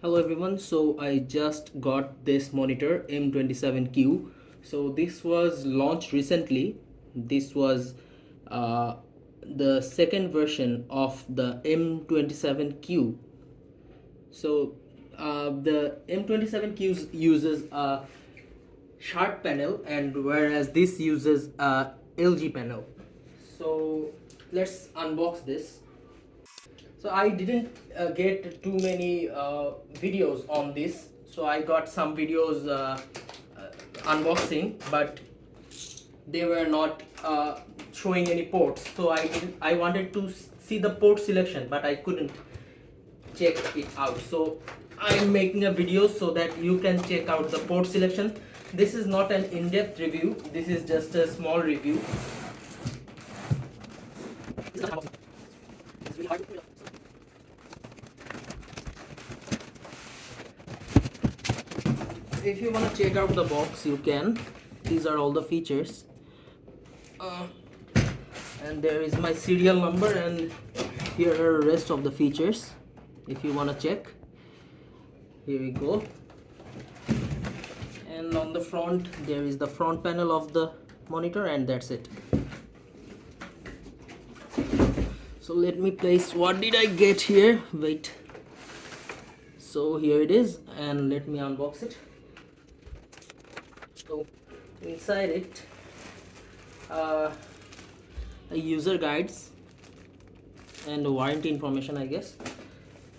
Hello everyone, so I just got this monitor M27Q. So this was launched recently. This was uh, the second version of the M27Q. So the M27Q uses a sharp panel, and whereas this uses a LG panel. So let's unbox this. So I didn't get too many videos on this, so I got some videos unboxing, but they were not showing any ports. So I wanted to see the port selection, but I couldn't check it out. So I'm making a video so that you can check out the port selection. This is not an in-depth review, this is just a small review. It's really hard to If you want to check out the box, you can. These are all the features, uh, and there is my serial number, and here are the rest of the features. If you want to check, here we go. And on the front there is the front panel of the monitor, and that's it. So let me place, what did I get here? Wait, so here it is, and let me unbox it. So inside it, the user guides and warranty information, I guess,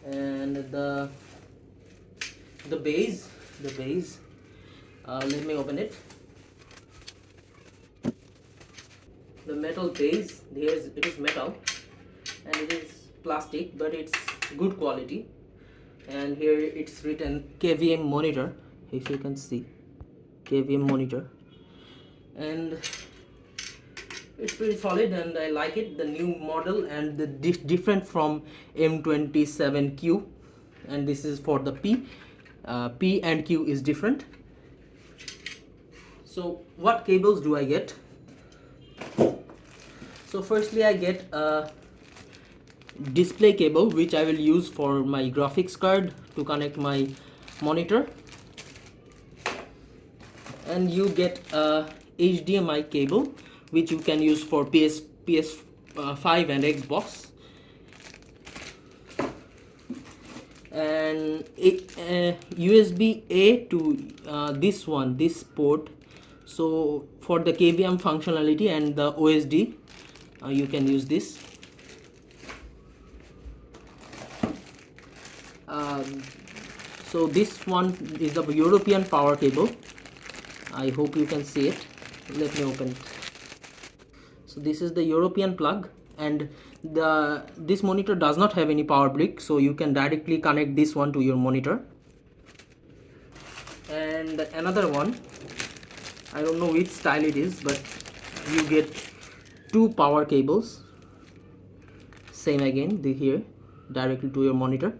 and the base. Let me open it. The metal base, it is metal, and it is plastic, but it's good quality. And here it's written KVM monitor, if you can see, KVM monitor, and it's pretty solid, and I like it. The new model, and the different from M27Q, and this is for the P. P and Q is different. So what cables do I get? So firstly I get a display cable, which I will use for my graphics card to connect my monitor, and you get a HDMI cable, which you can use for PS5 and Xbox, and USB A to this port. So for the KVM functionality and the OSD, you can use this. So this one is the European power cable. I hope you can see it. Let me open it. So this is the European plug, and this monitor does not have any power brick, so you can directly connect this one to your monitor. And another one, I don't know which style it is, but you get two power cables, same again, here directly to your monitor.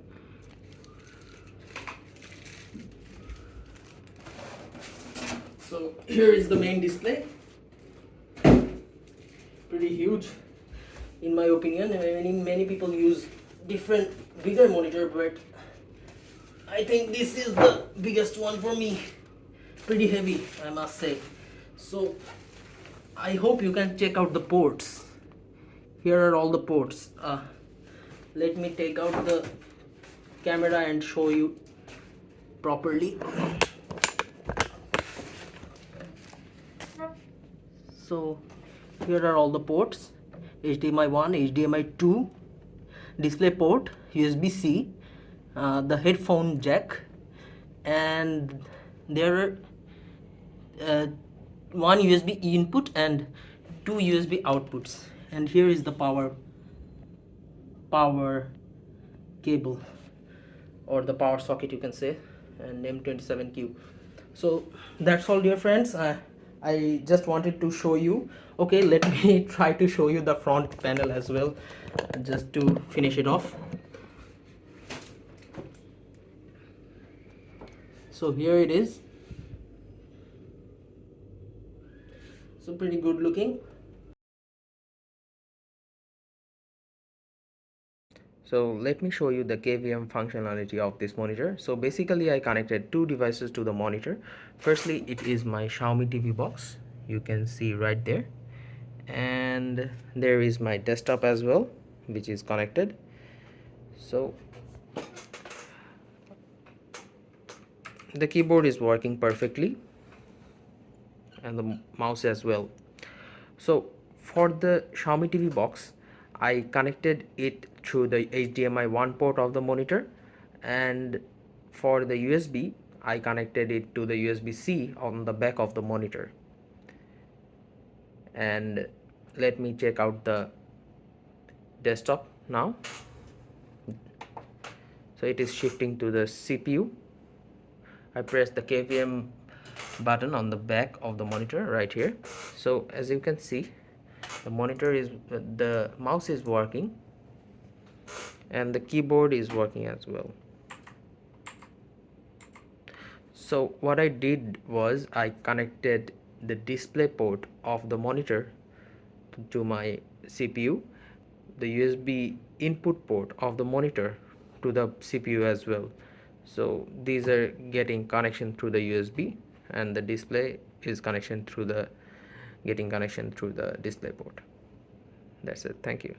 So here is the main display, pretty huge in my opinion. Many people use different bigger monitor, but I think this is the biggest one for me. Pretty heavy, I must say. So I hope you can check out the ports. Here are all the ports. Let me take out the camera and show you properly. So here are all the ports: HDMI 1, HDMI 2, display port, USB-C, the headphone jack, and there are one USB input and two USB outputs. And here is the power cable, or the power socket, you can say, and M27Q. So that's all, dear friends. I just wanted to show you. Okay, let me try to show you the front panel as well, just to finish it off. So here it is. So pretty good looking. So let me show you the KVM functionality of this monitor. So basically I connected two devices to the monitor. Firstly, it is my Xiaomi TV box. You can see right there. And there is my desktop as well, which is connected. So the keyboard is working perfectly and the mouse as well. So for the Xiaomi TV box, I connected it through the HDMI 1 port of the monitor, and for the USB I connected it to the USB-C on the back of the monitor. And let me check out the desktop now. So it is shifting to the CPU. I press the KVM button on the back of the monitor right here. So as you can see, the mouse is working and the keyboard is working as well. So what I did was I connected the display port of the monitor to my CPU, the USB input port of the monitor to the CPU as well. So these are getting connection through the USB, and the display is getting connection through the display port. That's it. Thank you.